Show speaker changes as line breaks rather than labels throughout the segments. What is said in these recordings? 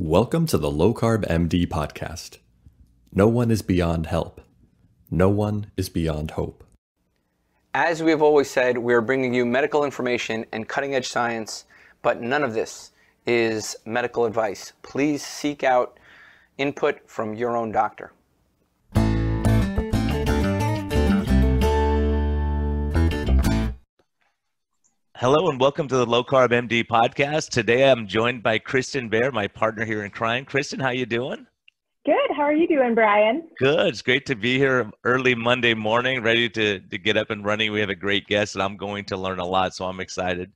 Welcome to the Low Carb MD podcast. No one is beyond help. No one is beyond hope.
As we've always said, we're bringing you medical information and cutting-edge science, but none of this is medical advice. Please seek out input from your own doctor.
Hello and welcome to the Low Carb MD podcast. Today I'm joined by Kristen Bear, my partner here in crime. Kristen, how you doing?
Good. How are you doing, Brian?
Good. It's great to be here early Monday morning, ready to get up and running. We have a great guest and I'm going to learn a lot, so I'm excited.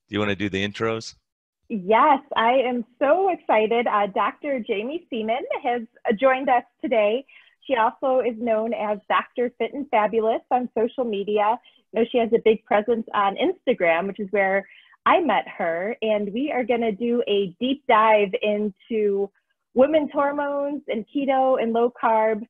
Do you want to do the intros?
Yes, I am so excited. Dr. Jaime Seeman has joined us today. She also is known as Dr. Fit and Fabulous on social media. You know, she has a big presence on Instagram, which is where I met her. And we are going to do a deep dive into women's hormones and keto and low carb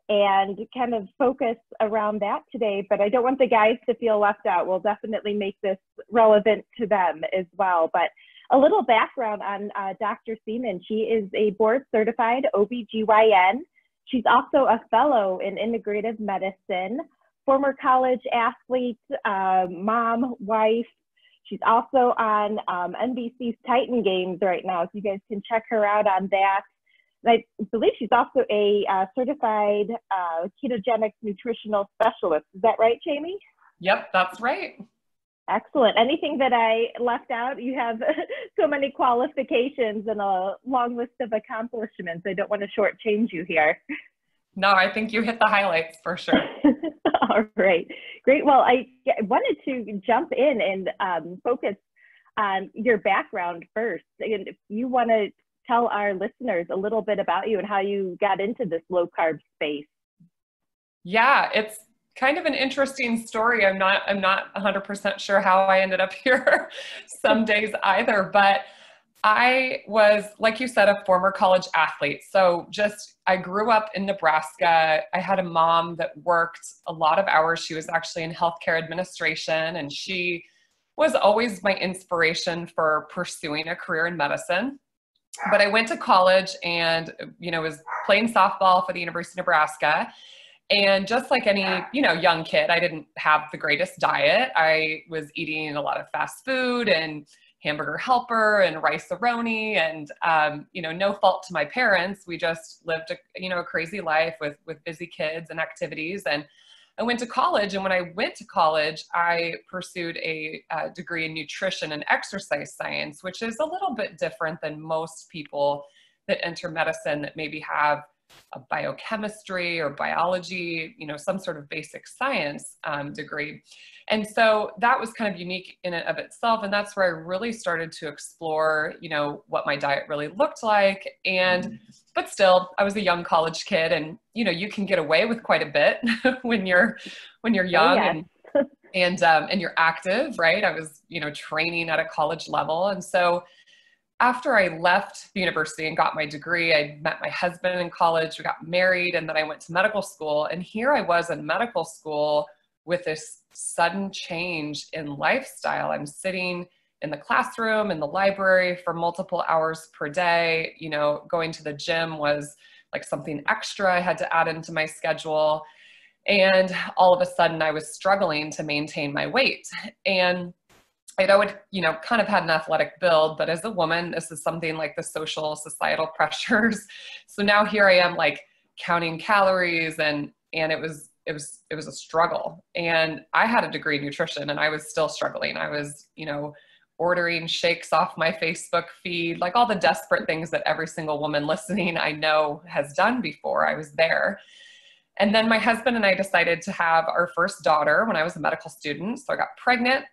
and kind of focus around that today. But I don't want the guys to feel left out. We'll definitely make this relevant to them as well. But a little background on Dr. Seeman. She is a board certified OBGYN. She's also a fellow in integrative medicine, former college athlete, mom, wife. She's also on NBC's Titan Games right now, so you guys can check her out on that. And I believe she's also a certified ketogenic nutritional specialist. Is that right, Jaime?
Yep, that's right.
Excellent. Anything that I left out? You have so many qualifications and a long list of accomplishments. I don't want to shortchange you here.
No, I think you hit the highlights for sure.
All right, great. Well, I wanted to jump in and focus on your background first. And if you want to tell our listeners a little bit about you and how you got into this low carb space.
Yeah, it's kind of an interesting story. I'm not 100% sure how I ended up here some days either, but I was, like you said, a former college athlete. So I grew up in Nebraska. I had a mom that worked a lot of hours. She was actually in healthcare administration, and she was always my inspiration for pursuing a career in medicine. But I went to college and, was playing softball for the University of Nebraska. And just like any, young kid, I didn't have the greatest diet. I was eating a lot of fast food and hamburger helper and rice-a-roni and, no fault to my parents. We just lived a crazy life with busy kids and activities. And I went to college. And when I went to college, I pursued a degree in nutrition and exercise science, which is a little bit different than most people that enter medicine that maybe have a biochemistry or biology, some sort of basic science degree. And so that was kind of unique in and of itself. And that's where I really started to explore, what my diet really looked like. But still, I was a young college kid, and, you can get away with quite a bit when you're young and you're active, right? I was, training at a college level. And so after I left the university and got my degree, I met my husband in college, we got married, and then I went to medical school. And here I was in medical school with this sudden change in lifestyle. I'm sitting in the classroom, in the library for multiple hours per day. Going to the gym was like something extra I had to add into my schedule. And all of a sudden I was struggling to maintain my weight. And I'd always, kind of had an athletic build, but as a woman, this is something like the social societal pressures. So now here I am, like counting calories, and it was a struggle. And I had a degree in nutrition, and I was still struggling. I was, ordering shakes off my Facebook feed, like all the desperate things that every single woman listening I know has done before. I was there. And then my husband and I decided to have our first daughter when I was a medical student. So I got pregnant.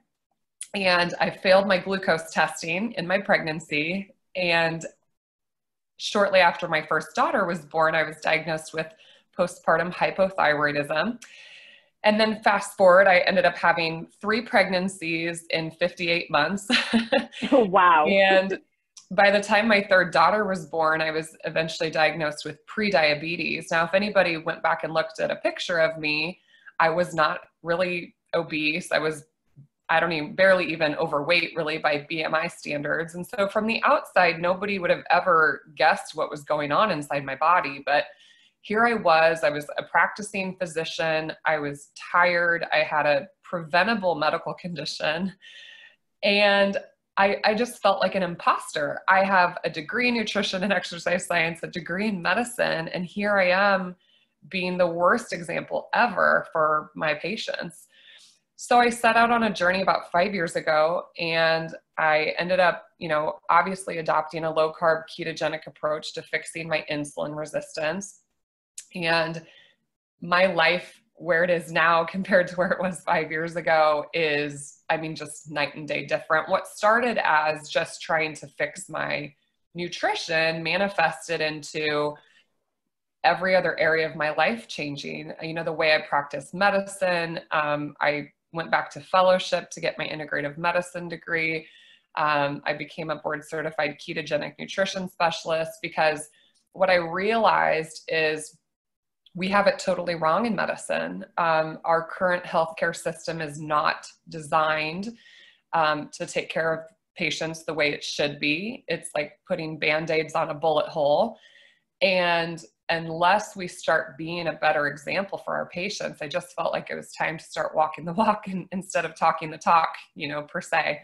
And I failed my glucose testing in my pregnancy. And shortly after my first daughter was born, I was diagnosed with postpartum hypothyroidism. And then fast forward, I ended up having 3 pregnancies in 58 months.
Oh, wow.
And by the time my 3rd daughter was born, I was eventually diagnosed with prediabetes. Now, if anybody went back and looked at a picture of me, I was not really obese. I was I don't even, barely even overweight really by BMI standards. And so from the outside, nobody would have ever guessed what was going on inside my body. But here I was a practicing physician. I was tired. I had a preventable medical condition. And I just felt like an imposter. I have a degree in nutrition and exercise science, a degree in medicine, and here I am being the worst example ever for my patients. So I set out on a journey about 5 years ago, and I ended up, obviously adopting a low carb ketogenic approach to fixing my insulin resistance. And my life, where it is now compared to where it was 5 years ago, is, just night and day different. What started as just trying to fix my nutrition manifested into every other area of my life changing. The way I practice medicine, I went back to fellowship to get my integrative medicine degree. I became a board certified ketogenic nutrition specialist, because what I realized is we have it totally wrong in medicine. Our current healthcare system is not designed to take care of patients the way it should be. It's like putting Band-Aids on a bullet hole. And unless we start being a better example for our patients, I just felt like it was time to start walking the walk instead of talking the talk, per se.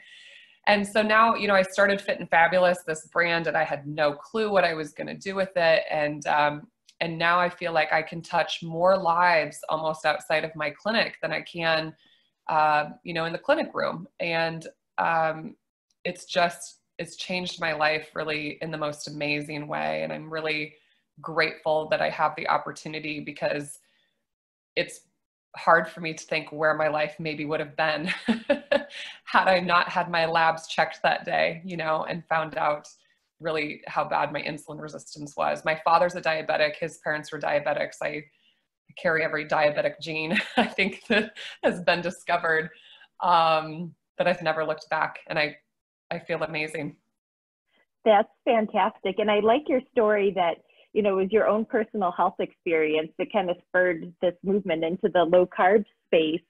And so now, I started Fit and Fabulous, this brand, and I had no clue what I was going to do with it. And now I feel like I can touch more lives almost outside of my clinic than I can, in the clinic room. And it's changed my life really in the most amazing way. And I'm really grateful that I have the opportunity, because it's hard for me to think where my life maybe would have been had I not had my labs checked that day, and found out really how bad my insulin resistance was. My father's a diabetic. His parents were diabetics. I carry every diabetic gene I think that has been discovered, but I've never looked back, and I feel amazing.
That's fantastic. And I like your story that, it was your own personal health experience that kind of spurred this movement into the low carb space,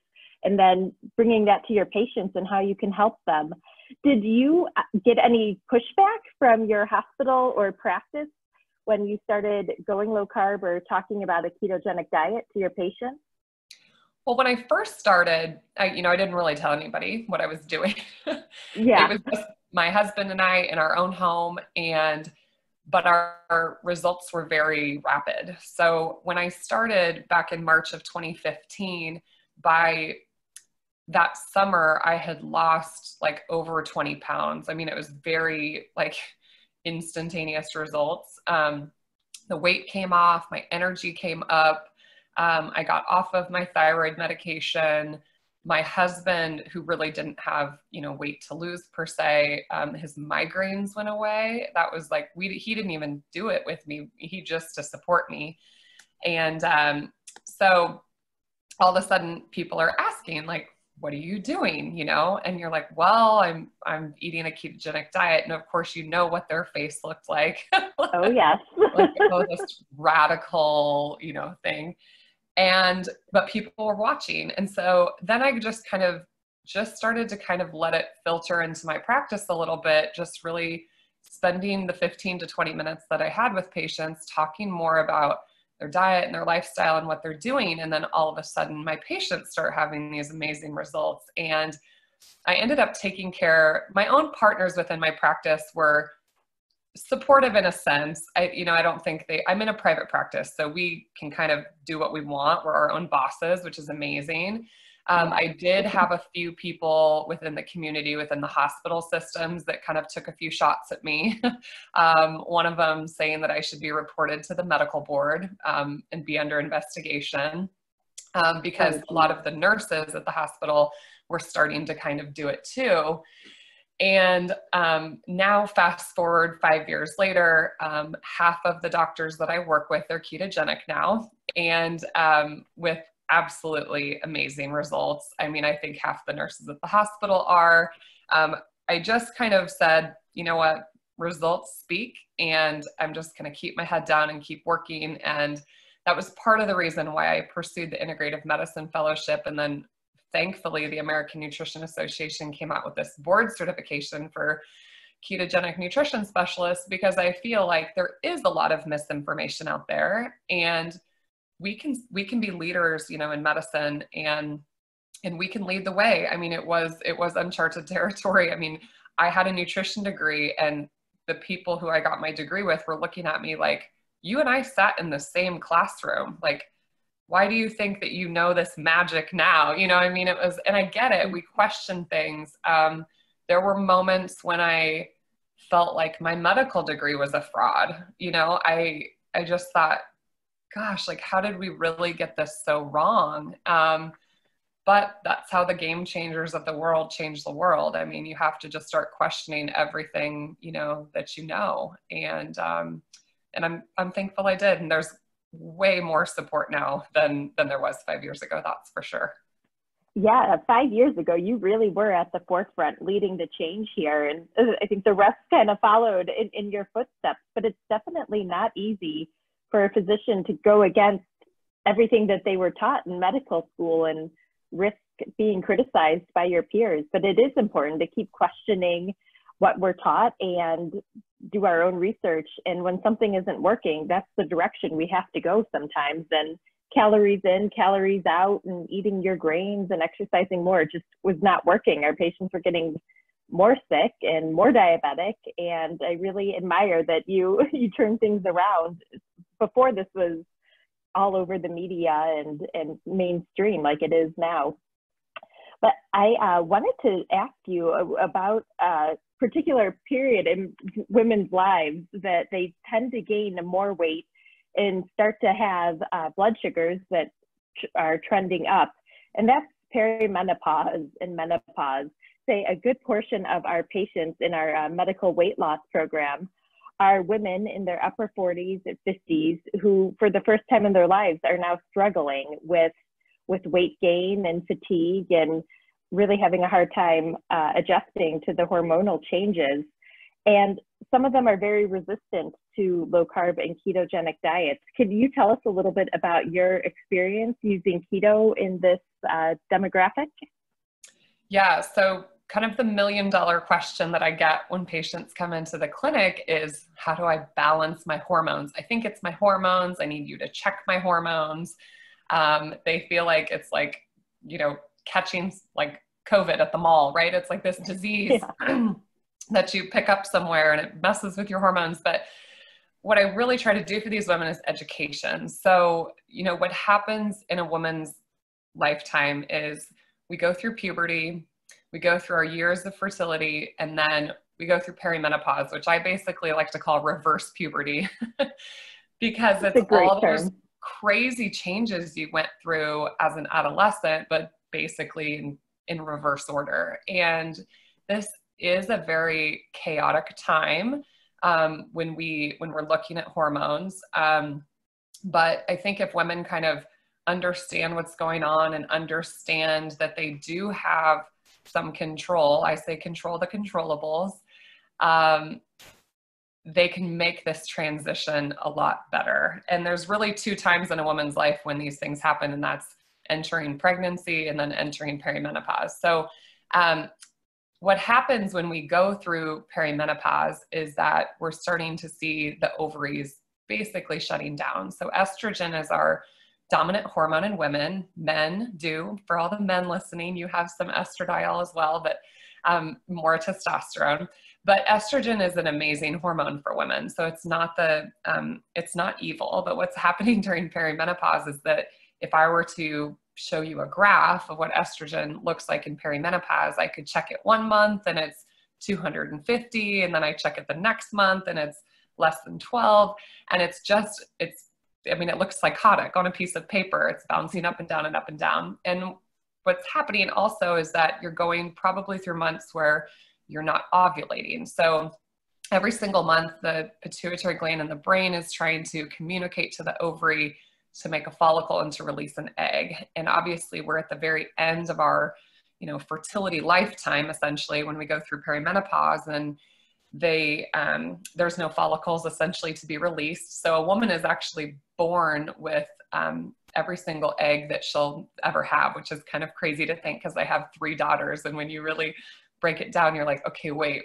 and then bringing that to your patients and how you can help them. Did you get any pushback from your hospital or practice when you started going low carb or talking about a ketogenic diet to your patients?
Well, when I first started, I didn't really tell anybody what I was doing.
Yeah.
It was just my husband and I in our own home, but our results were very rapid. So when I started back in March of 2015, by that summer, I had lost like over 20 pounds. It was very instantaneous results. The weight came off, my energy came up. I got off of my thyroid medication. My husband, who really didn't have, weight to lose per se, his migraines went away. That was he didn't even do it with me. He just to support me. And so all of a sudden people are asking, what are you doing? And you're like, well, I'm eating a ketogenic diet. And of course, what their face looked like.
Oh, yes.
This radical, thing. But people were watching. And so then I just started to let it filter into my practice a little bit, just really spending the 15 to 20 minutes that I had with patients, talking more about their diet and their lifestyle and what they're doing. And then all of a sudden my patients start having these amazing results. And I ended up taking care, my own partners within my practice were supportive in a sense. I don't think I'm in a private practice, so we can kind of do what we want. We're our own bosses, which is amazing. I did have a few people within the community, within the hospital systems, that kind of took a few shots at me. One of them saying that I should be reported to the medical board and be under investigation, because a lot of the nurses at the hospital were starting to kind of do it too. And now fast forward 5 years later, half of the doctors that I work with are ketogenic now, and with absolutely amazing results. I think half the nurses at the hospital are. I just kind of said, what, results speak, and I'm just going to keep my head down and keep working. And that was part of the reason why I pursued the integrative medicine fellowship and then thankfully the American Nutrition Association came out with this board certification for ketogenic nutrition specialists, because I feel like there is a lot of misinformation out there, and we can be leaders, you know, in medicine, and we can lead the way. I mean, it was uncharted territory. I mean, I had a nutrition degree, and the people who I got my degree with were looking at me like, you and I sat in the same classroom. Like, why do you think that you know this magic now? You know, I mean, it was, and I get it. We question things. There were moments when I felt like my medical degree was a fraud. You know, I just thought, gosh, like, how did we really get this so wrong? But that's how the game changers of the world change the world. I mean, you have to just start questioning everything, you know, that you know. And I'm thankful I did. And there's way more support now than there was 5 years ago. That's for sure.
Yeah, 5 years ago, you really were at the forefront leading the change here. And I think the rest kind of followed in your footsteps, but it's definitely not easy for a physician to go against everything that they were taught in medical school and risk being criticized by your peers. But it is important to keep questioning what we're taught and do our own research. And when something isn't working, that's the direction we have to go sometimes. And calories in, calories out, and eating your grains and exercising more just was not working. Our patients were getting more sick and more diabetic. And I really admire that you turned things around before this was all over the media and mainstream like it is now. But I wanted to ask you about a particular period in women's lives that they tend to gain more weight and start to have blood sugars that are trending up. And that's perimenopause and menopause. Say a good portion of our patients in our medical weight loss program are women in their upper 40s and 50s who, for the first time in their lives, are now struggling with weight gain and fatigue and really having a hard time adjusting to the hormonal changes. And some of them are very resistant to low carb and ketogenic diets. Could you tell us a little bit about your experience using keto in this demographic?
Yeah, so kind of the $1 million question that I get when patients come into the clinic is, how do I balance my hormones? I think it's my hormones. I need you to check my hormones. They feel like it's like, you know, catching like COVID at the mall, right? It's like this disease that you pick up somewhere and it messes with your hormones. But what I really try to do for these women is education. So, you know, what happens in a woman's lifetime is we go through puberty, we go through our years of fertility, and then we go through perimenopause, which I basically like to call reverse puberty because it's all those crazy changes you went through as an adolescent, but basically in reverse order. And this is a very chaotic time when we're looking at hormones. But I think if women kind of understand what's going on and understand that they do have some control, I say control the controllables, they can make this transition a lot better. And there's really 2 times in a woman's life when these things happen, and that's entering pregnancy and then entering perimenopause. So what happens when we go through perimenopause is that we're starting to see the ovaries basically shutting down. So estrogen is our dominant hormone in women. Men do. For all the men listening, you have some estradiol as well, but more testosterone. But estrogen is an amazing hormone for women. So it's not it's not evil. But what's happening during perimenopause is that if I were to show you a graph of what estrogen looks like in perimenopause, I could check it 1 month and it's 250, and then I check it the next month and it's less than 12. And I mean, it looks psychotic on a piece of paper. It's bouncing up and down and up and down. And what's happening also is that you're going probably through months where you're not ovulating. So every single month, the pituitary gland in the brain is trying to communicate to the ovary to make a follicle and to release an egg. And obviously we're at the very end of our, you know, fertility lifetime, essentially, when we go through perimenopause, and there's no follicles essentially to be released. So a woman is actually born with every single egg that she'll ever have, which is kind of crazy to think because I have 3 daughters. And when you really break it down, you're like, okay, wait,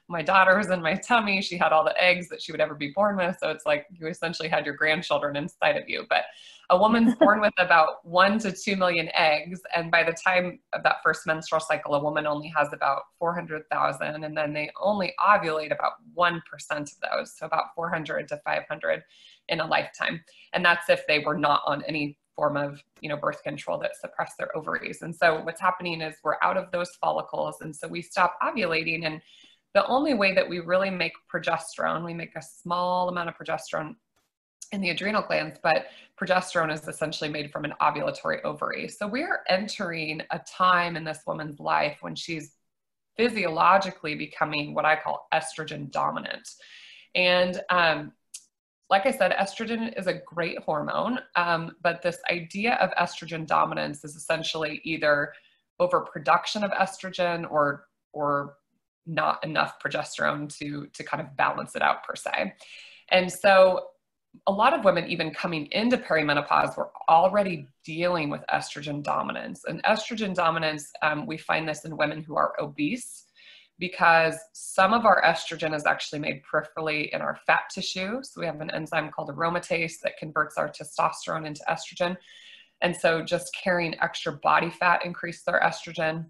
my daughter was in my tummy. She had all the eggs that she would ever be born with. So it's like you essentially had your grandchildren inside of you. But a woman's born with about 1 to 2 million eggs. And by the time of that first menstrual cycle, a woman only has about 400,000. And then they only ovulate about 1% of those. So about 400 to 500 in a lifetime. And that's if they were not on any form of, birth control that suppressed their ovaries. And so what's happening is we're out of those follicles. And so we stop ovulating. And the only way that we really make progesterone, we make a small amount of progesterone in the adrenal glands, but progesterone is essentially made from an ovulatory ovary. So we're entering a time in this woman's life when she's physiologically becoming what I call estrogen dominant. And, like I said, estrogen is a great hormone, but this idea of estrogen dominance is essentially either overproduction of estrogen or not enough progesterone to kind of balance it out per se. And so a lot of women, even coming into perimenopause, were already dealing with estrogen dominance. And estrogen dominance, we find this in women who are obese, because some of our estrogen is actually made peripherally in our fat tissue. So we have an enzyme called aromatase that converts our testosterone into estrogen. And so just carrying extra body fat increases their estrogen.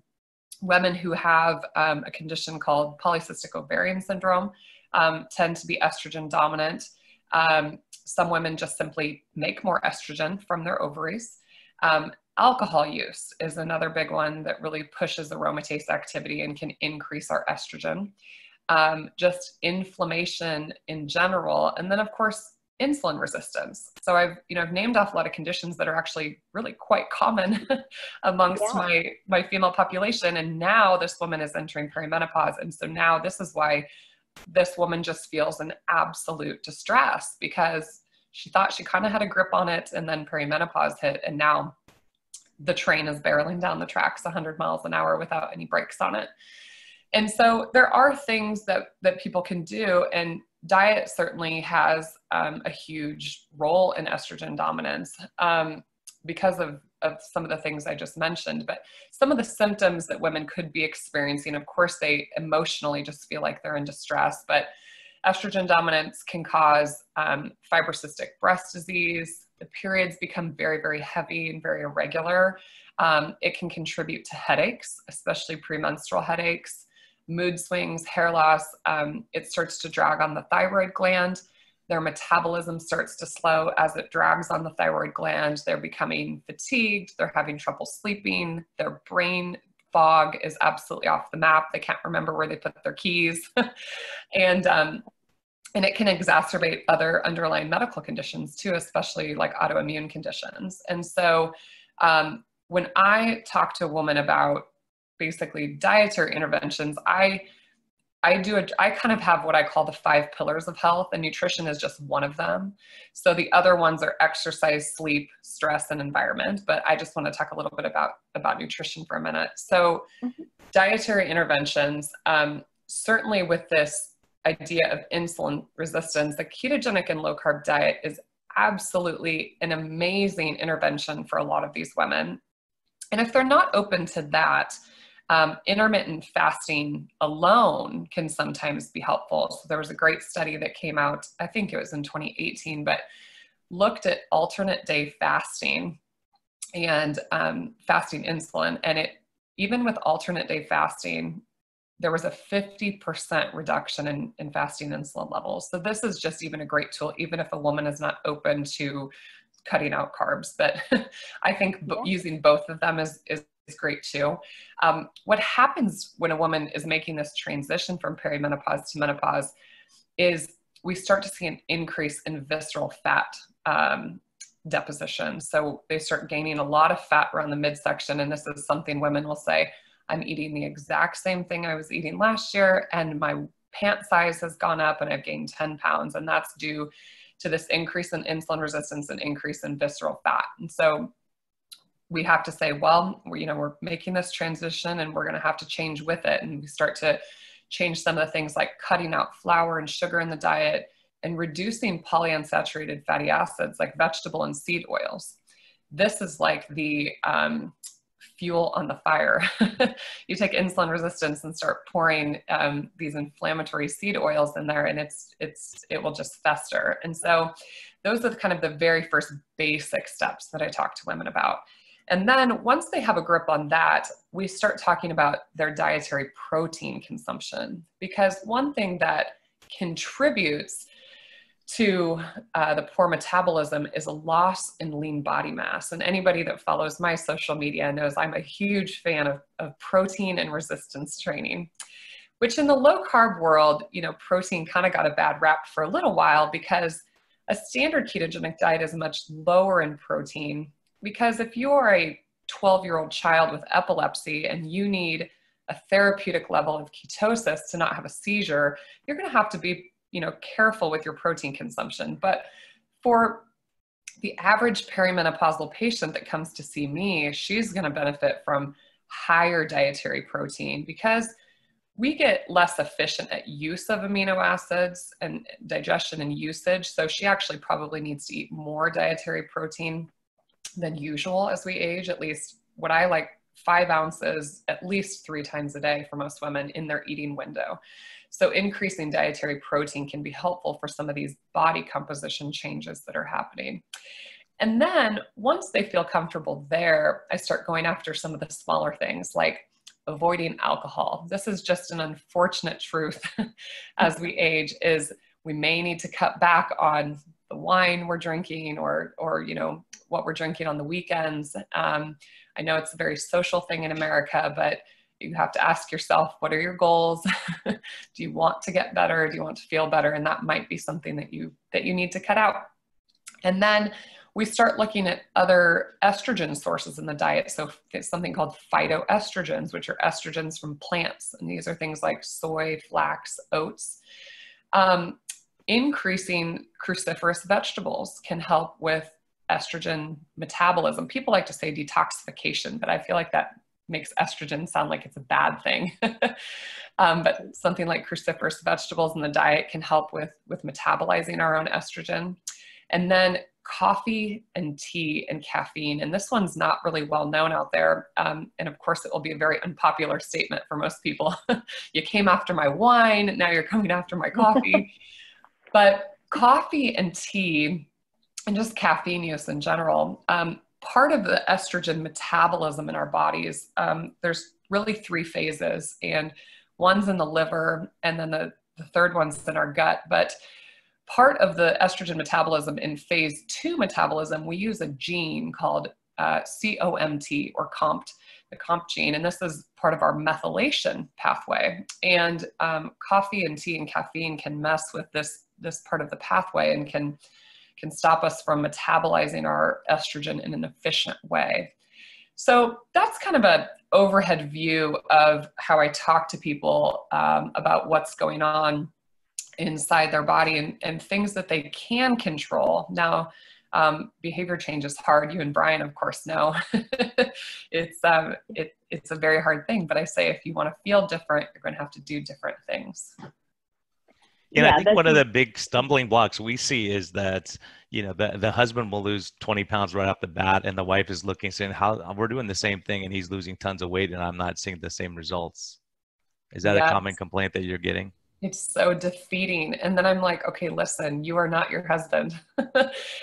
Women who have a condition called polycystic ovarian syndrome tend to be estrogen dominant. Some women just simply make more estrogen from their ovaries. Alcohol use is another big one that really pushes aromatase activity and can increase our estrogen. Just inflammation in general. And then of course, insulin resistance. So I've named off a lot of conditions that are actually really quite common amongst my female population. And now this woman is entering perimenopause. And so now this is why this woman just feels an absolute distress, because she thought she kind of had a grip on it, and then perimenopause hit, and now the train is barreling down the tracks 100 miles an hour without any brakes on it. And so there are things that people can do, and diet certainly has a huge role in estrogen dominance because of some of the things I just mentioned. But some of the symptoms that women could be experiencing, of course, they emotionally just feel like they're in distress, but estrogen dominance can cause fibrocystic breast disease. The periods become very, very heavy and very irregular. It can contribute to headaches, especially premenstrual headaches, mood swings, hair loss. It starts to drag on the thyroid gland. Their metabolism starts to slow as it drags on the thyroid gland. They're becoming fatigued. They're having trouble sleeping. Their brain fog is absolutely off the map. They can't remember where they put their keys. And it can exacerbate other underlying medical conditions too, especially like autoimmune conditions. And so when I talk to a woman about basically dietary interventions, I kind of have what I call the 5 pillars of health, and nutrition is just one of them. So the other ones are exercise, sleep, stress, and environment. But I just want to talk a little bit about nutrition for a minute. So dietary interventions, certainly with this idea of insulin resistance, the ketogenic and low carb diet is absolutely an amazing intervention for a lot of these women. And if they're not open to that, intermittent fasting alone can sometimes be helpful. So there was a great study that came out, I think it was in 2018, but looked at alternate day fasting and fasting insulin. And even with alternate day fasting, there was a 50% reduction in fasting insulin levels. So this is just even a great tool, even if a woman is not open to cutting out carbs. But I think using both of them is great too. What happens when a woman is making this transition from perimenopause to menopause is we start to see an increase in visceral fat deposition. So they start gaining a lot of fat around the midsection. And this is something women will say, I'm eating the exact same thing I was eating last year, and my pant size has gone up and I've gained 10 pounds. And that's due to this increase in insulin resistance and increase in visceral fat. And so we have to say, well, we're making this transition and we're going to have to change with it. And we start to change some of the things like cutting out flour and sugar in the diet, and reducing polyunsaturated fatty acids like vegetable and seed oils. This is like the fuel on the fire. You take insulin resistance and start pouring these inflammatory seed oils in there, and it will just fester. And so those are kind of the very first basic steps that I talk to women about. And then once they have a grip on that, we start talking about their dietary protein consumption, because one thing that contributes to the poor metabolism is a loss in lean body mass. And anybody that follows my social media knows I'm a huge fan of protein and resistance training, which in the low carb world, you know, protein kind of got a bad rap for a little while because a standard ketogenic diet is much lower in protein. Because if you're a 12-year-old child with epilepsy and you need a therapeutic level of ketosis to not have a seizure, you're going to have to be, you know, careful with your protein consumption. But for the average perimenopausal patient that comes to see me, she's going to benefit from higher dietary protein because we get less efficient at use of amino acids and digestion and usage. So she actually probably needs to eat more dietary protein than usual as we age. At least what I like, 5 ounces at least 3 times a day for most women in their eating window. So increasing dietary protein can be helpful for some of these body composition changes that are happening. And then once they feel comfortable there, I start going after some of the smaller things like avoiding alcohol. This is just an unfortunate truth as we age, is we may need to cut back on the wine we're drinking or you know, what we're drinking on the weekends. I know it's a very social thing in America, but you have to ask yourself, what are your goals? Do you want to get better? Do you want to feel better? And that might be something that you need to cut out. And then we start looking at other estrogen sources in the diet. So it's something called phytoestrogens, which are estrogens from plants. And these are things like soy, flax, oats. Increasing cruciferous vegetables can help with estrogen metabolism. People like to say detoxification, but I feel like that makes estrogen sound like it's a bad thing. But something like cruciferous vegetables in the diet can help with metabolizing our own estrogen. And then coffee and tea and caffeine. And this one's not really well known out there. And of course, it will be a very unpopular statement for most people. You came after my wine, now you're coming after my coffee. But coffee and tea, and just caffeine use in general, part of the estrogen metabolism in our bodies, there's really 3 phases, and one's in the liver, and then the third one's in our gut. But part of the estrogen metabolism in phase 2 metabolism, we use a gene called COMT or COMT, the COMT gene, and this is part of our methylation pathway. And coffee and tea and caffeine can mess with this part of the pathway and can stop us from metabolizing our estrogen in an efficient way. So that's kind of an overhead view of how I talk to people about what's going on inside their body and things that they can control. Now, behavior change is hard. You and Brian, of course, know. It's a very hard thing, but I say if you want to feel different, you're going to have to do different things.
Yeah, I think one of the big stumbling blocks we see is that, you know, the husband will lose 20 pounds right off the bat, and the wife is looking, saying, "How we're doing the same thing, and he's losing tons of weight, and I'm not seeing the same results." Is that a common complaint that you're getting?
It's so defeating. And then I'm like, okay, listen, you are not your husband.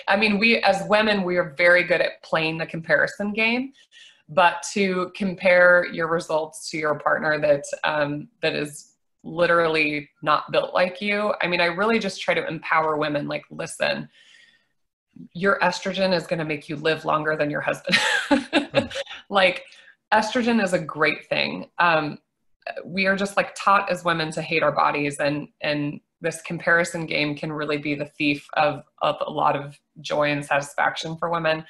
I mean, we as women, we are very good at playing the comparison game, but to compare your results to your partner that is literally not built like you. I mean, I really just try to empower women, like, listen, your estrogen is going to make you live longer than your husband. Like, estrogen is a great thing. We are just like taught as women to hate our bodies, and this comparison game can really be the thief of a lot of joy and satisfaction for women.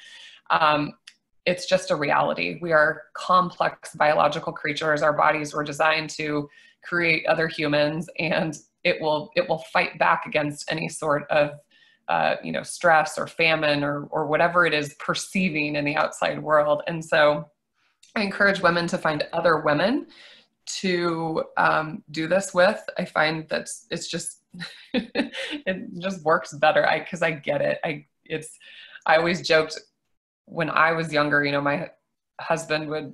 It's just a reality. We are complex biological creatures. Our bodies were designed to create other humans, and it will fight back against any sort of stress or famine or whatever it is perceiving in the outside world. And so I encourage women to find other women to do this with. I find that it's just it just works better. Cause I get it. I always joked when I was younger, my husband would,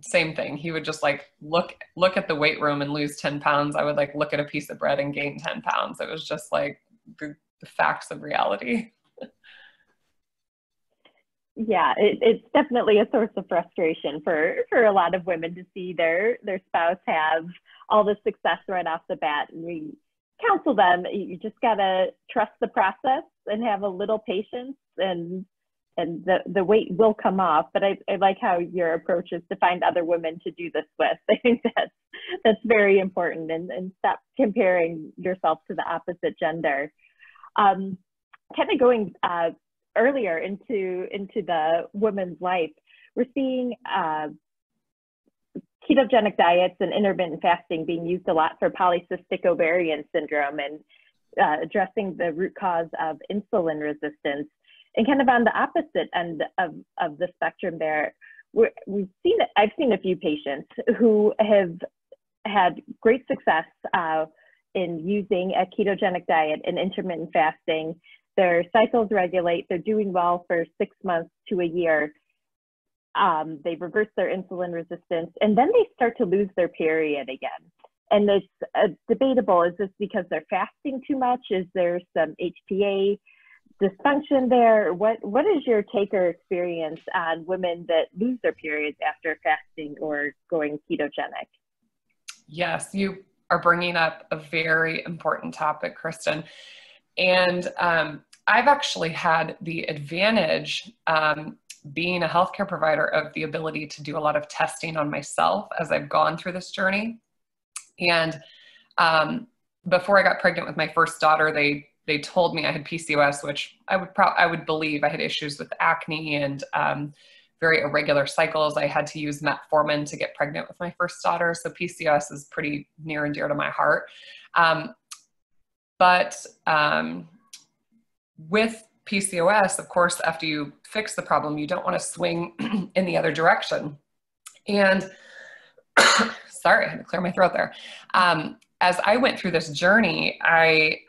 same thing. He would just like look at the weight room and lose 10 pounds. I would like look at a piece of bread and gain 10 pounds. It was just like the facts of reality.
Yeah, it's definitely a source of frustration for a lot of women to see their spouse have all the success right off the bat. And we counsel them, you just gotta trust the process and have a little patience, and the weight will come off. But I like how your approach is to find other women to do this with. I think that's very important, and stop comparing yourself to the opposite gender. Kind of going earlier into the woman's life, we're seeing ketogenic diets and intermittent fasting being used a lot for polycystic ovarian syndrome and addressing the root cause of insulin resistance. And kind of on the opposite end of the spectrum there, I've seen a few patients who have had great success in using a ketogenic diet and intermittent fasting. Their cycles regulate, they're doing well for 6 months to a year. They reverse their insulin resistance, and then they start to lose their period again. And it's debatable, is this because they're fasting too much? Is there some HPA dysfunction there? What is your take or experience on women that lose their periods after fasting or going ketogenic?
Yes, you are bringing up a very important topic, Kristen. And I've actually had the advantage, being a healthcare provider, of the ability to do a lot of testing on myself as I've gone through this journey. And before I got pregnant with my first daughter, they told me I had PCOS, which I would believe. I had issues with acne and very irregular cycles. I had to use metformin to get pregnant with my first daughter. So PCOS is pretty near and dear to my heart. But with PCOS, of course, after you fix the problem, you don't want to swing in the other direction. And sorry, I had to clear my throat there. As I went through this journey, I,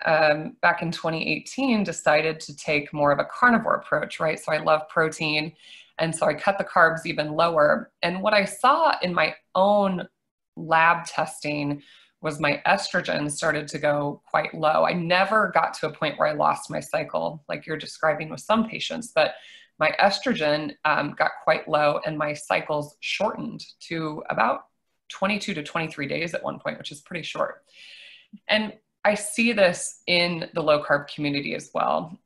back in 2018, decided to take more of a carnivore approach, right? So I love protein. And so I cut the carbs even lower. And what I saw in my own lab testing was my estrogen started to go quite low. I never got to a point where I lost my cycle like you're describing with some patients, but my estrogen got quite low and my cycles shortened to about 22 to 23 days at one point, which is pretty short. And I see this in the low carb community as well.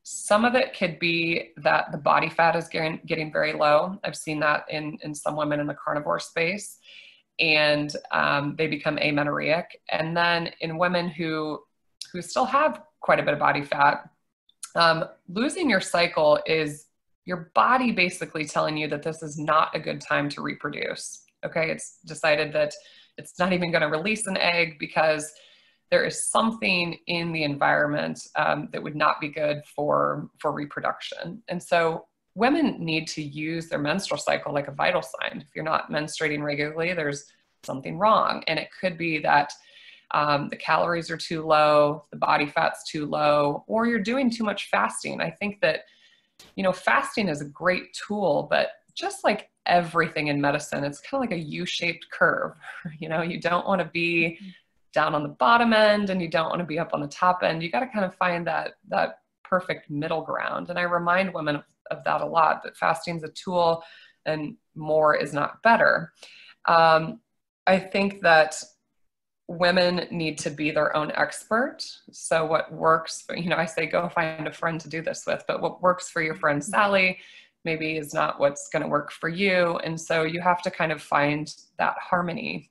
Some of it could be that the body fat is getting very low. I've seen that in some women in the carnivore space, and they become amenorrheic. And then in women who still have quite a bit of body fat, losing your cycle is your body basically telling you that this is not a good time to reproduce. Okay, it's decided that it's not even going to release an egg because there is something in the environment that would not be good for reproduction. And so women need to use their menstrual cycle like a vital sign. If you're not menstruating regularly, there's something wrong. And it could be that the calories are too low, the body fat's too low, or you're doing too much fasting. I think that, fasting is a great tool, but just like everything in medicine, it's kind of like a U-shaped curve. You don't want to be down on the bottom end and you don't want to be up on the top end. You got to kind of find that perfect middle ground. And I remind women of that a lot, that fasting is a tool and more is not better. I think that women need to be their own expert. So what works, I say, go find a friend to do this with, but what works for your friend Sally maybe is not what's going to work for you. And so you have to kind of find that harmony.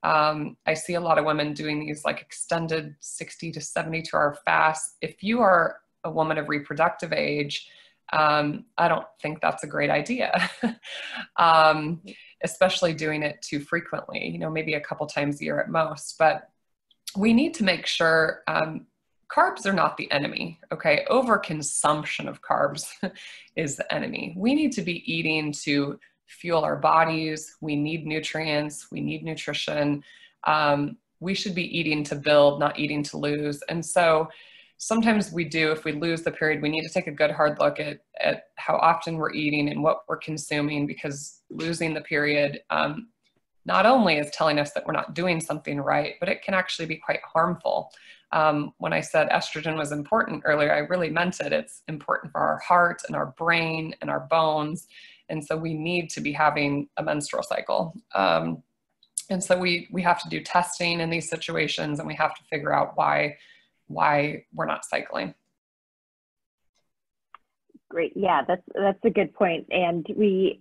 I see a lot of women doing these like extended 60 to 72 hour fasts. If you are a woman of reproductive age, I don't think that's a great idea, especially doing it too frequently, maybe a couple times a year at most. But we need to make sure carbs are not the enemy, okay? Overconsumption of carbs is the enemy. We need to be eating to fuel our bodies. We need nutrients. We need nutrition. we should be eating to build, not eating to lose. And so sometimes we do, if we lose the period, we need to take a good hard look at how often we're eating and what we're consuming, because losing the period not only is telling us that we're not doing something right, but it can actually be quite harmful. When I said estrogen was important earlier, I really meant it. It's important for our heart and our brain and our bones. And so we need to be having a menstrual cycle. And so we have to do testing in these situations, and we have to figure out why we're not cycling.
Great. Yeah, that's a good point. And we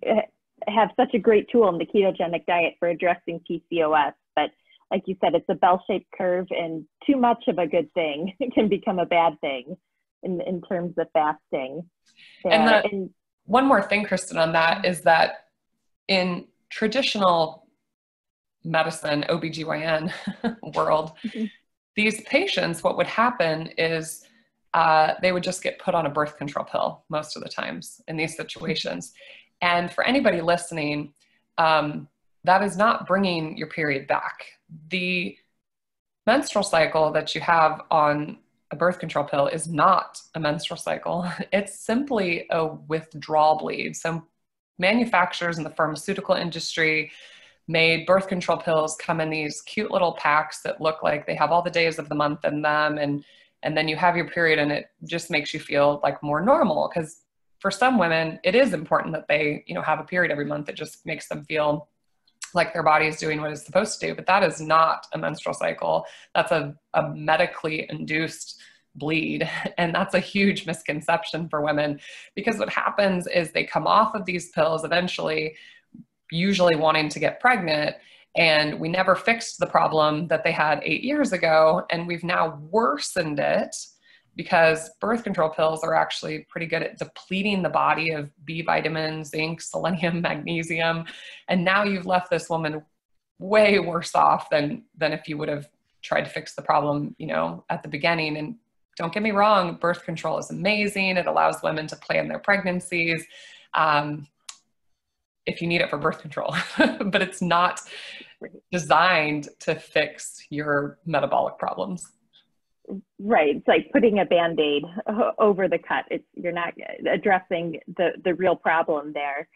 have such a great tool in the ketogenic diet for addressing PCOS, but like you said, it's a bell-shaped curve, and too much of a good thing can become a bad thing in terms of fasting.
And one more thing, Kristen, on that is that in traditional medicine, OBGYN world, these patients, what would happen is they would just get put on a birth control pill most of the times in these situations. And for anybody listening, that is not bringing your period back. The menstrual cycle that you have on a birth control pill is not a menstrual cycle. It's simply a withdrawal bleed. So manufacturers in the pharmaceutical industry made birth control pills come in these cute little packs that look like they have all the days of the month in them. And then you have your period, and it just makes you feel like more normal. Because for some women, it is important that they, have a period every month. It just makes them feel like their body is doing what it's supposed to do. But that is not a menstrual cycle. That's a medically induced bleed. And that's a huge misconception for women, because what happens is they come off of these pills eventually, usually wanting to get pregnant, and we never fixed the problem that they had 8 years ago. And we've now worsened it, because birth control pills are actually pretty good at depleting the body of B vitamins, zinc, selenium, magnesium. And now you've left this woman way worse off than if you would have tried to fix the problem, at the beginning. And don't get me wrong, birth control is amazing. It allows women to plan their pregnancies if you need it for birth control, but it's not designed to fix your metabolic problems.
Right. It's like putting a Band-Aid over the cut. You're not addressing the real problem there.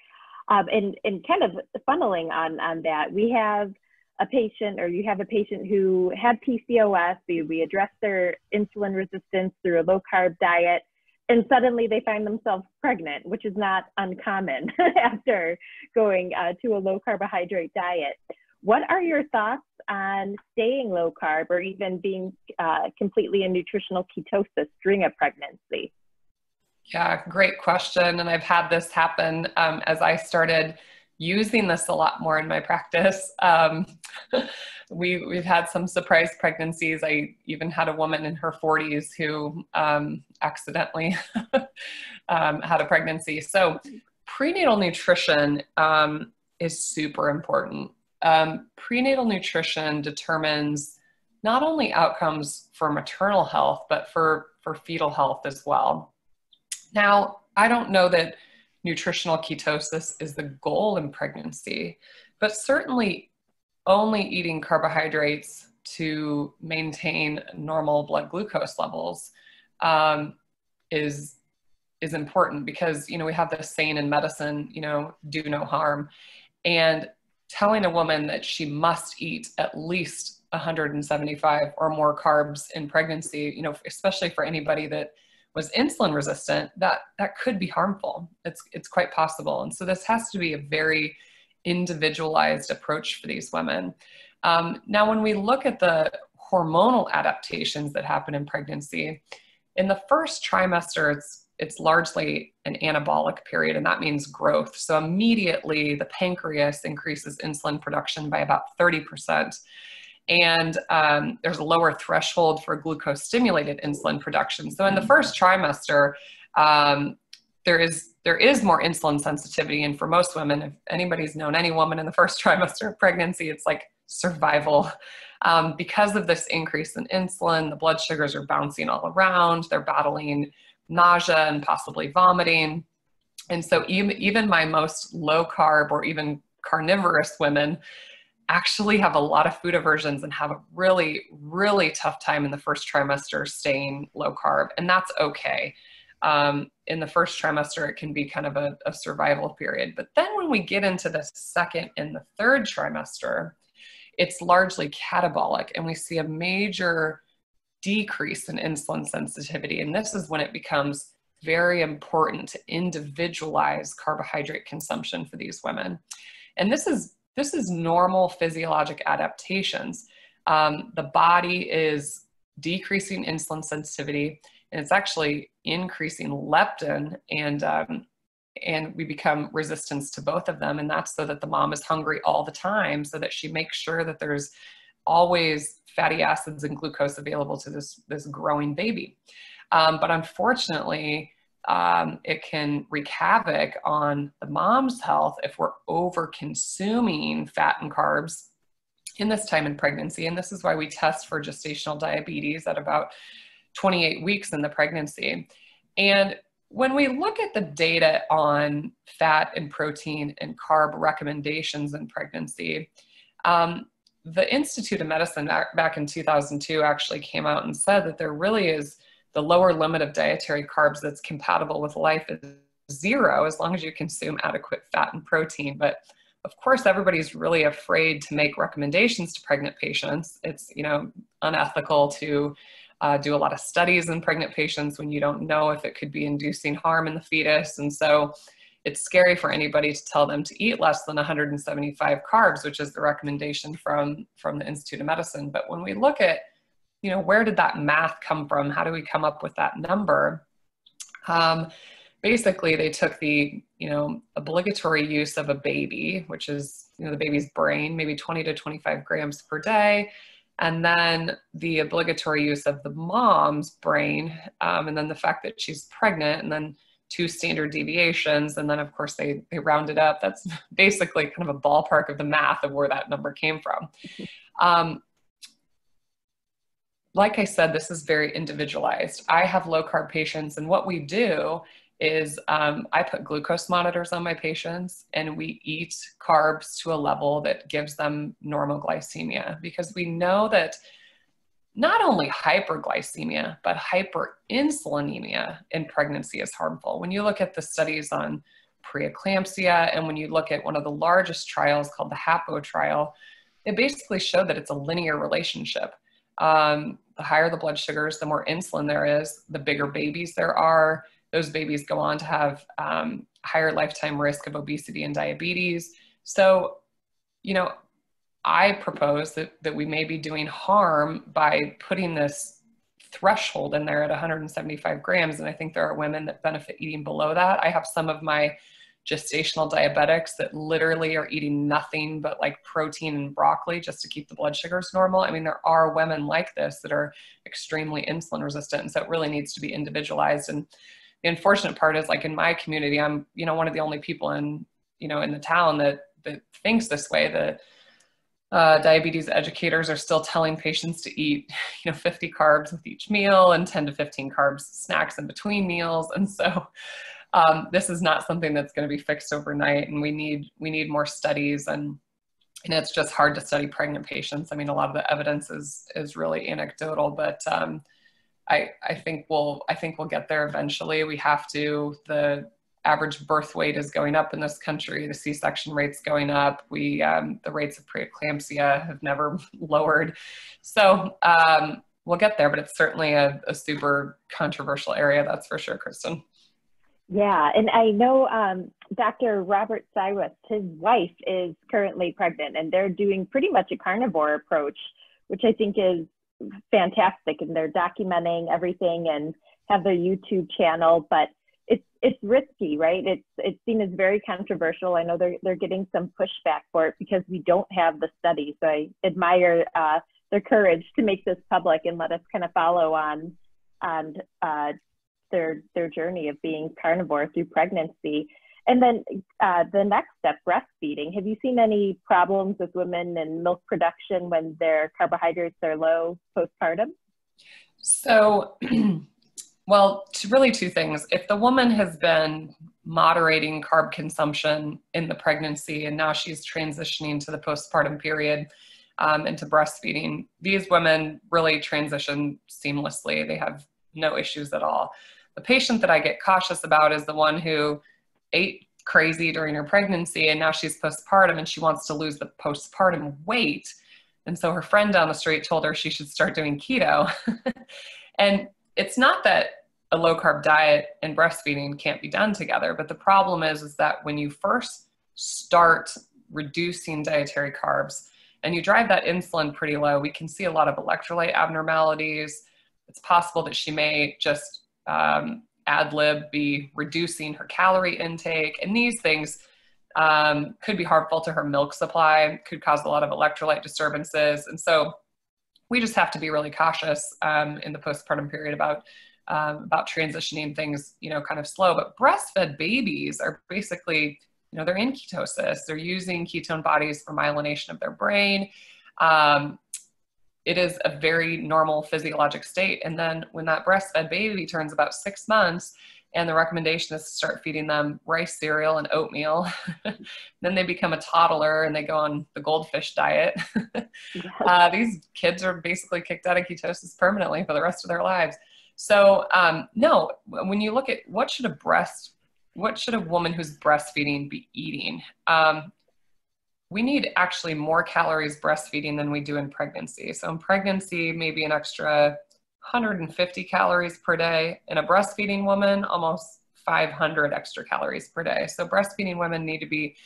And kind of funneling on that, we have a patient, or you have a patient who had PCOS. We addressed their insulin resistance through a low carb diet, and suddenly they find themselves pregnant, which is not uncommon after going to a low carbohydrate diet. What are your thoughts on staying low carb, or even being completely in nutritional ketosis during a pregnancy?
Yeah, great question. And I've had this happen as I started using this a lot more in my practice. We've had some surprise pregnancies. I even had a woman in her 40s who accidentally had a pregnancy. So prenatal nutrition is super important. Prenatal nutrition determines not only outcomes for maternal health, but for fetal health as well. Now, I don't know that nutritional ketosis is the goal in pregnancy, but certainly only eating carbohydrates to maintain normal blood glucose levels is important, because, we have this saying in medicine, do no harm. And telling a woman that she must eat at least 175 or more carbs in pregnancy, especially for anybody that was insulin resistant, that could be harmful. It's quite possible. And so this has to be a very individualized approach for these women. Now, when we look at the hormonal adaptations that happen in pregnancy, in the first trimester, it's largely an anabolic period, and that means growth. So immediately the pancreas increases insulin production by about 30%. And there's a lower threshold for glucose-stimulated insulin production. So in the first trimester, there is more insulin sensitivity. And for most women, if anybody's known any woman in the first trimester of pregnancy, it's like survival. Because of this increase in insulin, the blood sugars are bouncing all around. They're battling nausea and possibly vomiting. And so even my most low carb or even carnivorous women, actually have a lot of food aversions and have a really, really tough time in the first trimester staying low carb, and that's okay. In the first trimester, it can be kind of a survival period. But then when we get into the second and the third trimester, it's largely catabolic, and we see a major decrease in insulin sensitivity. And this is when it becomes very important to individualize carbohydrate consumption for these women. And this is normal physiologic adaptations. The body is decreasing insulin sensitivity, and it's actually increasing leptin, and we become resistant to both of them. And that's so that the mom is hungry all the time, so that she makes sure that there's always fatty acids and glucose available to this growing baby. But unfortunately, it can wreak havoc on the mom's health if we're over consuming fat and carbs in this time in pregnancy. And this is why we test for gestational diabetes at about 28 weeks in the pregnancy. And when we look at the data on fat and protein and carb recommendations in pregnancy, the Institute of Medicine back in 2002 actually came out and said that there really is the lower limit of dietary carbs that's compatible with life is 0, as long as you consume adequate fat and protein. But of course, everybody's really afraid to make recommendations to pregnant patients. It's, unethical to do a lot of studies in pregnant patients when you don't know if it could be inducing harm in the fetus. And so it's scary for anybody to tell them to eat less than 175 carbs, which is the recommendation from the Institute of Medicine. But when we look at, where did that math come from? How do we come up with that number? Basically, they took the, obligatory use of a baby, which is, the baby's brain, maybe 20 to 25 grams per day. And then the obligatory use of the mom's brain, and then the fact that she's pregnant, and then 2 standard deviations. And then of course they rounded up. That's basically kind of a ballpark of the math of where that number came from. Like I said, this is very individualized. I have low carb patients, and what we do is I put glucose monitors on my patients, and we eat carbs to a level that gives them normal glycemia, because we know that not only hyperglycemia, but hyperinsulinemia in pregnancy is harmful. When you look at the studies on preeclampsia, and when you look at one of the largest trials called the HAPO trial, it basically showed that it's a linear relationship. The higher the blood sugars, the more insulin there is, the bigger babies there are. Those babies go on to have higher lifetime risk of obesity and diabetes. So, I propose that we may be doing harm by putting this threshold in there at 175 grams. And I think there are women that benefit eating below that. I have some of my gestational diabetics that literally are eating nothing but like protein and broccoli just to keep the blood sugars normal. I mean, there are women like this that are extremely insulin resistant. And so it really needs to be individualized. And the unfortunate part is, like in my community, I'm, one of the only people in the town that thinks this way. The diabetes educators are still telling patients to eat, 50 carbs with each meal and 10 to 15 carbs snacks in between meals. And so this is not something that's going to be fixed overnight, and we need more studies, and it's just hard to study pregnant patients. I mean, a lot of the evidence is really anecdotal, but I think we'll get there eventually. We have to. The average birth weight is going up in this country. The C-section rate's going up. The rates of preeclampsia have never lowered. So we'll get there, but it's certainly a super controversial area, that's for sure, Kristen.
Yeah, and I know Dr. Robert Cyrus, his wife is currently pregnant, and they're doing pretty much a carnivore approach, which I think is fantastic. And they're documenting everything and have their YouTube channel, but it's risky, right? It's seen as very controversial. I know they're getting some pushback for it because we don't have the study. So I admire their courage to make this public and let us kind of follow on their journey of being carnivore through pregnancy. And then the next step, breastfeeding. Have you seen any problems with women and milk production when their carbohydrates are low postpartum?
So, well, really 2 things. If the woman has been moderating carb consumption in the pregnancy, and now she's transitioning to the postpartum period, into breastfeeding. These women really transition seamlessly. They have no issues at all. The patient that I get cautious about is the one who ate crazy during her pregnancy, and now she's postpartum and she wants to lose the postpartum weight. And so her friend down the street told her she should start doing keto. And it's not that a low carb diet and breastfeeding can't be done together, but the problem is that when you first start reducing dietary carbs and you drive that insulin pretty low, we can see a lot of electrolyte abnormalities. It's possible that she may just ad lib be reducing her calorie intake, and these things could be harmful to her milk supply, could cause a lot of electrolyte disturbances. And so we just have to be really cautious in the postpartum period about transitioning things, kind of slow. But breastfed babies are basically, they're in ketosis. They're using ketone bodies for myelination of their brain. It is a very normal physiologic state. And then when that breastfed baby turns about 6 months, and the recommendation is to start feeding them rice cereal and oatmeal, then they become a toddler and they go on the goldfish diet. These kids are basically kicked out of ketosis permanently for the rest of their lives. So no, when you look at what should a woman who's breastfeeding be eating? We need actually more calories breastfeeding than we do in pregnancy. So in pregnancy, maybe an extra 150 calories per day. In a breastfeeding woman, almost 500 extra calories per day. So breastfeeding women need to be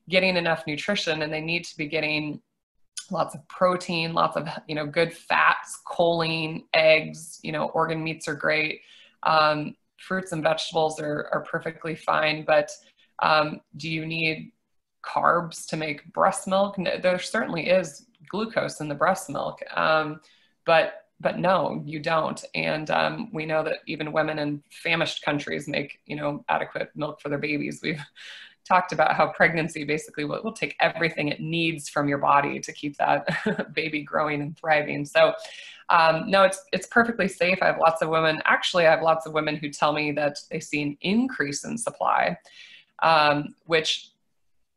getting enough nutrition, and they need to be getting lots of protein, lots of, good fats, choline, eggs, organ meats are great. Fruits and vegetables are perfectly fine, but do you need carbs to make breast milk? There certainly is glucose in the breast milk, but no, you don't. And we know that even women in famished countries make, adequate milk for their babies. We've talked about how pregnancy basically will take everything it needs from your body to keep that baby growing and thriving. So no, it's perfectly safe. I have lots of women who tell me that they see an increase in supply, which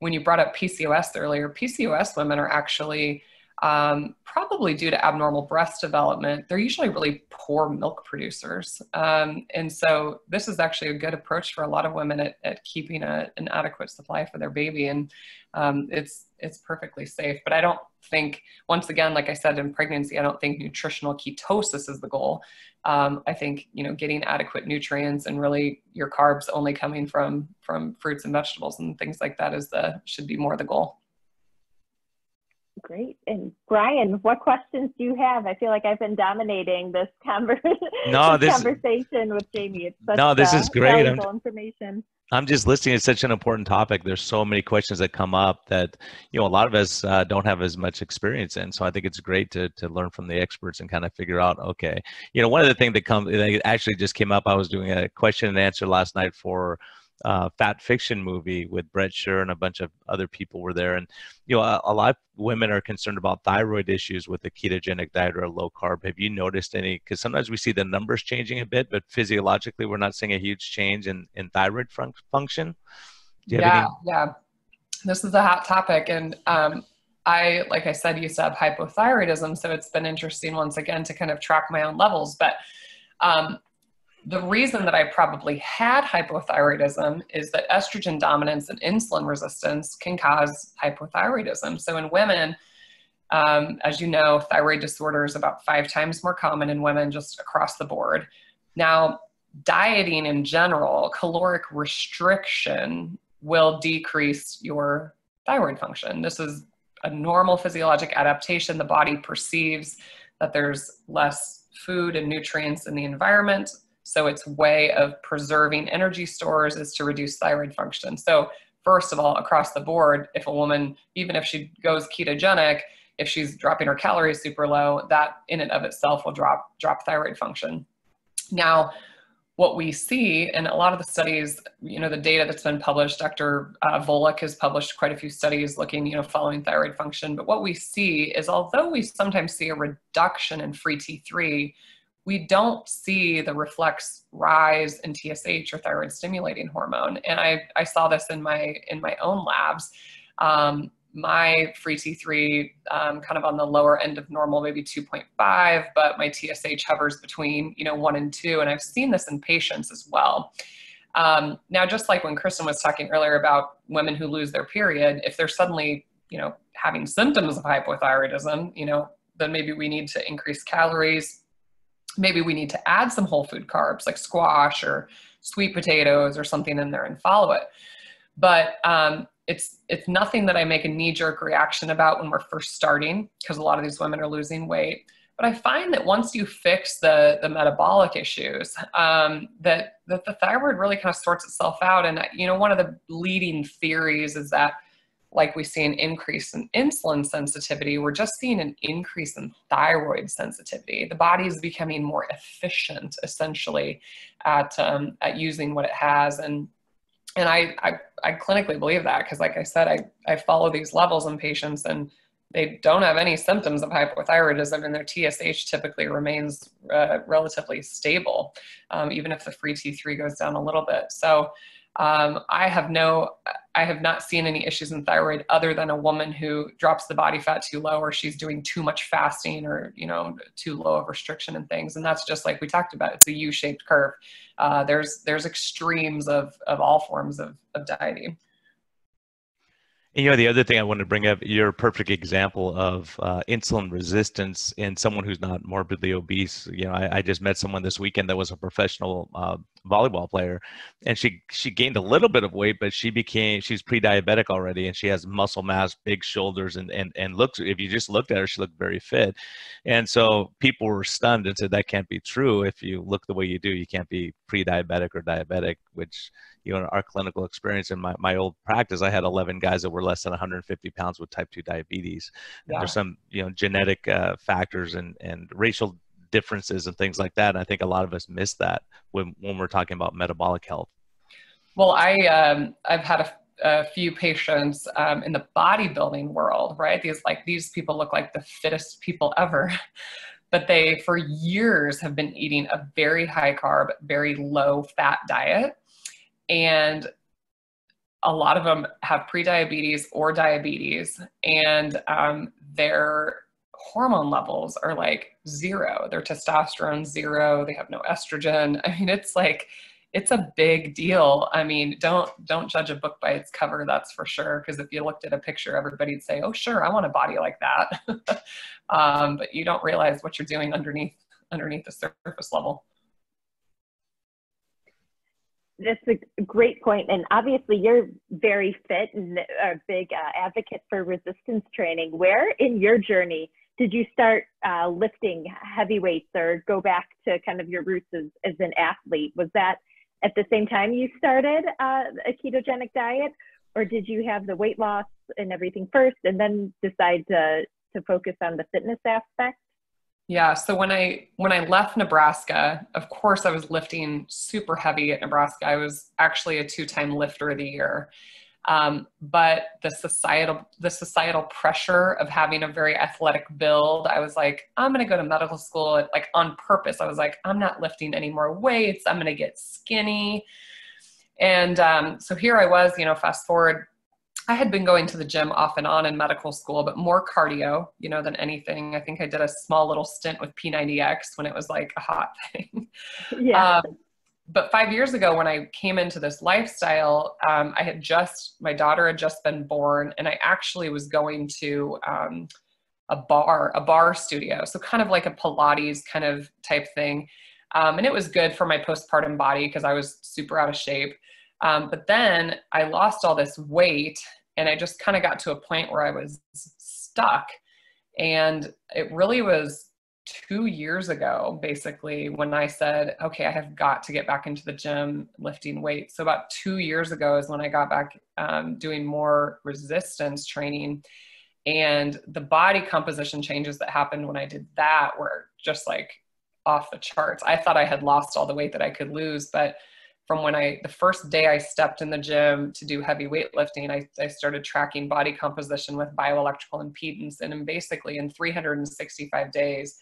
when you brought up PCOS earlier, PCOS women are actually probably due to abnormal breast development. They're usually really poor milk producers. And so this is actually a good approach for a lot of women at keeping an adequate supply for their baby. And it's perfectly safe. But I don't think, once again, like I said, in pregnancy, I don't think nutritional ketosis is the goal. I think, getting adequate nutrients and really your carbs only coming from fruits and vegetables and things like that should be more the goal.
Great. And Brian, what questions do you have? I feel like I've been dominating this conversation with Jaime. It's such
this is great.
Valuable information.
I'm just listening. It's such an important topic. There's so many questions that come up that, a lot of us don't have as much experience in. So I think it's great to learn from the experts and kind of figure out, okay, one of the things that actually just came up, I was doing a question and answer last night for Fat Fiction movie with Brett Scher and a bunch of other people were there. And, a lot of women are concerned about thyroid issues with a ketogenic diet or a low carb. Have you noticed any? Because sometimes we see the numbers changing a bit, but physiologically, we're not seeing a huge change in thyroid function.
Yeah. This is a hot topic. And like I said, used to have hypothyroidism. So it's been interesting once again to kind of track my own levels. But the reason that I probably had hypothyroidism is that estrogen dominance and insulin resistance can cause hypothyroidism. So in women, as you know, thyroid disorder is about 5 times more common in women just across the board. Now, dieting in general, caloric restriction will decrease your thyroid function. This is a normal physiologic adaptation. The body perceives that there's less food and nutrients in the environment. So its way of preserving energy stores is to reduce thyroid function. So first of all, across the board, if a woman, even if she goes ketogenic, if she's dropping her calories super low, that in and of itself will drop thyroid function. Now, what we see in a lot of the studies, the data that's been published, Dr. Volek has published quite a few studies looking, following thyroid function. But what we see is, although we sometimes see a reduction in free T3, we don't see the reflex rise in TSH or thyroid stimulating hormone. And I saw this in my own labs. My free T3 kind of on the lower end of normal, maybe 2.5, but my TSH hovers between 1 and 2, and I've seen this in patients as well. Now, just like when Kristen was talking earlier about women who lose their period, if they're suddenly having symptoms of hypothyroidism, then maybe we need to increase calories. Maybe we need to add some whole food carbs like squash or sweet potatoes or something in there and follow it. But it's nothing that I make a knee-jerk reaction about when we're first starting, because a lot of these women are losing weight. But I find that once you fix the metabolic issues, that the thyroid really kind of sorts itself out. And one of the leading theories is that, like we see an increase in insulin sensitivity, we're just seeing an increase in thyroid sensitivity. The body is becoming more efficient, essentially, at using what it has. And I clinically believe that, because like I said, I follow these levels in patients and they don't have any symptoms of hypothyroidism, and their TSH typically remains relatively stable, even if the free T3 goes down a little bit. So I have not seen any issues in thyroid other than a woman who drops the body fat too low, or she's doing too much fasting, or too low of restriction and things. And that's just like we talked about, it's a U-shaped curve. There's extremes of all forms of dieting.
And, the other thing I wanted to bring up, you're a perfect example of insulin resistance in someone who's not morbidly obese. I just met someone this weekend that was a professional volleyball player, and she gained a little bit of weight, but she's pre-diabetic already, and she has muscle mass, big shoulders, and looks, if you just looked at her, she looked very fit. And so people were stunned and said, that can't be true. If you look the way you do, you can't be pre-diabetic or diabetic, which, in our clinical experience in my old practice, I had 11 guys that were less than 150 pounds with type 2 diabetes. Yeah. There's some, genetic factors and racial differences and things like that. And I think a lot of us miss that when we're talking about metabolic health.
Well, I've had a few patients in the bodybuilding world, right? These people look like the fittest people ever. But they, for years, have been eating a very high carb, very low fat diet. And a lot of them have prediabetes or diabetes, and their hormone levels are like 0. Their testosterone 0. They have no estrogen. I mean, it's a big deal. I mean, don't judge a book by its cover, that's for sure. Because if you looked at a picture, everybody'd say, "Oh, sure, I want a body like that." But you don't realize what you're doing underneath the surface level.
That's a great point. And obviously you're very fit and a big advocate for resistance training. Where in your journey did you start lifting heavy weights, or go back to kind of your roots as an athlete? Was that at the same time you started a ketogenic diet, or did you have the weight loss and everything first and then decide to focus on the fitness aspect?
Yeah. So when I left Nebraska, of course I was lifting super heavy at Nebraska. I was actually a 2-time lifter of the year. But the societal pressure of having a very athletic build, I was like, I'm going to go to medical school on purpose. I was like, I'm not lifting any more weights. I'm going to get skinny. And, so here I was, fast forward, I had been going to the gym off and on in medical school, but more cardio, than anything. I think I did a small little stint with P90X when it was like a hot thing.
Yeah.
But 5 years ago, when I came into this lifestyle, my daughter had just been born, and I actually was going to a bar studio. So kind of like a Pilates kind of type thing. And it was good for my postpartum body because I was super out of shape. But then I lost all this weight, and I just kind of got to a point where I was stuck. And it really was 2 years ago, basically, when I said, okay, I have got to get back into the gym lifting weights. So about 2 years ago is when I got back doing more resistance training. And the body composition changes that happened when I did that were just like off the charts. I thought I had lost all the weight that I could lose, but from the first day I stepped in the gym to do heavy weightlifting, I started tracking body composition with bioelectrical impedance. And basically in 365 days,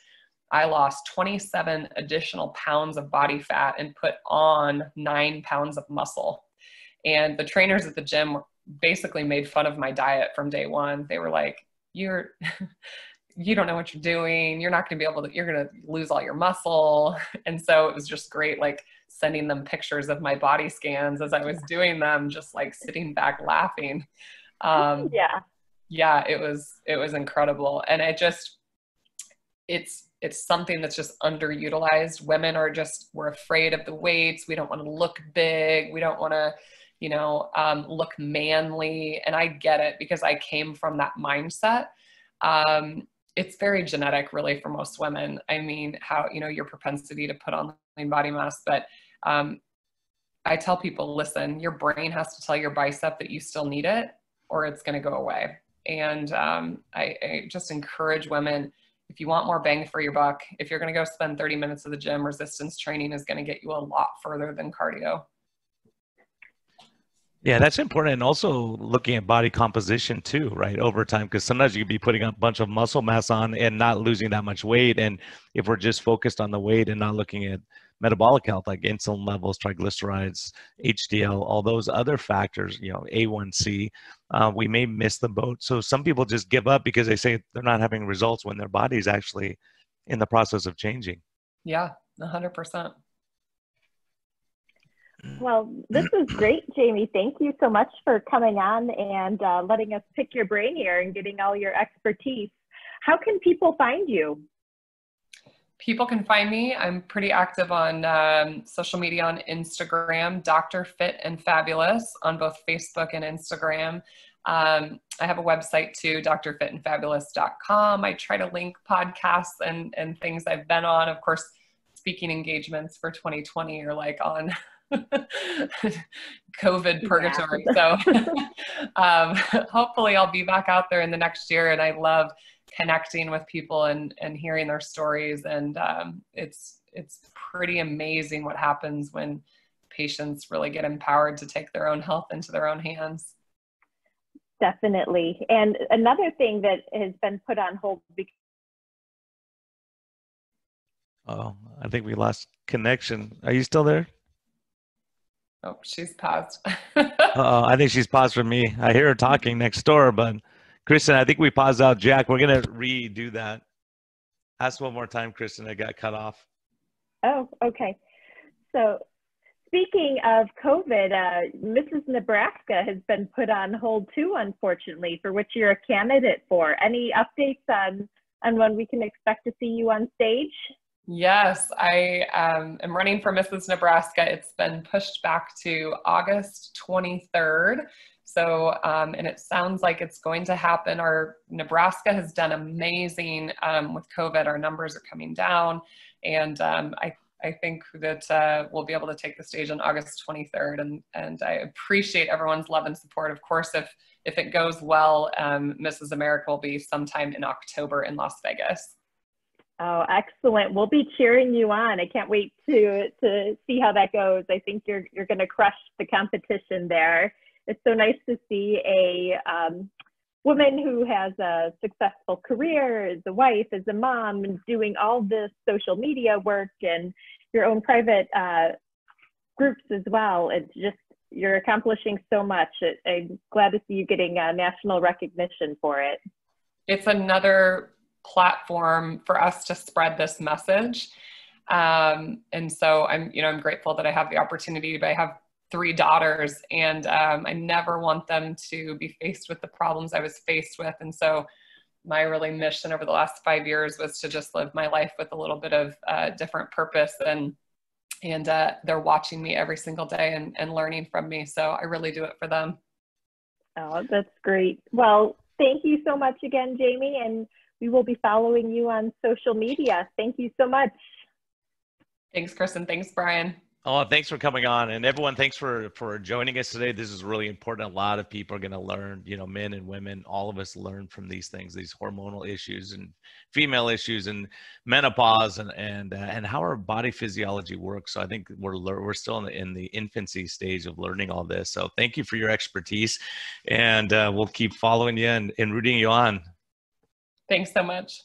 I lost 27 additional pounds of body fat and put on 9 pounds of muscle. And the trainers at the gym basically made fun of my diet from day one. They were like, you don't know what you're doing. You're not going to be able to, you're going to lose all your muscle. And so it was just great, like sending them pictures of my body scans as I was doing them, just like sitting back laughing. Yeah, it was incredible. And it's something that's just underutilized. Women we're afraid of the weights. We don't want to look big. We don't want to, look manly. And I get it because I came from that mindset. It's very genetic really for most women. I mean, how, your propensity to put on lean body mass, but, I tell people, listen, your brain has to tell your bicep that you still need it or it's going to go away. And, I just encourage women, if you want more bang for your buck, if you're going to go spend 30 minutes at the gym, resistance training is going to get you a lot further than cardio.
Yeah, that's important. And also looking at body composition too, right? Over time, because sometimes you could be putting a bunch of muscle mass on and not losing that much weight. And if we're just focused on the weight and not looking at metabolic health, like insulin levels, triglycerides, HDL, all those other factors, A1C, we may miss the boat. So some people just give up because they say they're not having results when their body is actually in the process of changing.
Yeah, 100%.
Well, this is great, Jaime. Thank you so much for coming on and letting us pick your brain here and getting all your expertise. How can people find you?
People can find me. I'm pretty active on social media on Instagram, Dr. Fit and Fabulous on both Facebook and Instagram. I have a website too, drfitandfabulous.com. I try to link podcasts and things I've been on. Of course, speaking engagements for 2020 are like on COVID purgatory. Yeah. So hopefully I'll be back out there in the next year. And I love connecting with people and hearing their stories. And it's pretty amazing what happens when patients really get empowered to take their own health into their own hands.
Definitely. And another thing that has been put on hold because
I think we lost connection. Are you still there?
Oh, she's paused.
I think she's paused for me. I hear her talking next door, but Kristen, I think we paused out. Jack, we're going to redo that. Ask one more time, Kristen. I got cut off.
Oh, okay. So speaking of COVID, Mrs. Nebraska has been put on hold too, unfortunately, for which you're a candidate for. Any updates on when we can expect to see you on stage?
Yes, I am running for Mrs. Nebraska. It's been pushed back to August 23rd. So, and it sounds like it's going to happen. Nebraska has done amazing with COVID. Our numbers are coming down. And I think that we'll be able to take the stage on August 23rd. And I appreciate everyone's love and support. Of course, if it goes well, Mrs. America will be sometime in October in Las Vegas.
Oh, excellent. We'll be cheering you on. I can't wait to see how that goes. I think you're going to crush the competition there. It's so nice to see a woman who has a successful career, as a wife, as a mom, and doing all this social media work and your own private groups as well. It's just, you're accomplishing so much. I'm glad to see you getting national recognition for it.
It's another platform for us to spread this message. And so I'm grateful that I have the opportunity, but I have 3 daughters and I never want them to be faced with the problems I was faced with. And so my really mission over the last 5 years was to just live my life with a little bit of different purpose, and they're watching me every single day and learning from me. So I really do it for them.
Oh, that's great. Well, thank you so much again, Jaime, and we will be following you on social media. Thank you so much.
Thanks, Kristen. Thanks, Brian.
Oh, thanks for coming on. And everyone, thanks for joining us today. This is really important. A lot of people are going to learn, men and women, all of us learn from these things, these hormonal issues and female issues and menopause and how our body physiology works. So I think we're still in the infancy stage of learning all this. So thank you for your expertise, and we'll keep following you and rooting you on.
Thanks so much.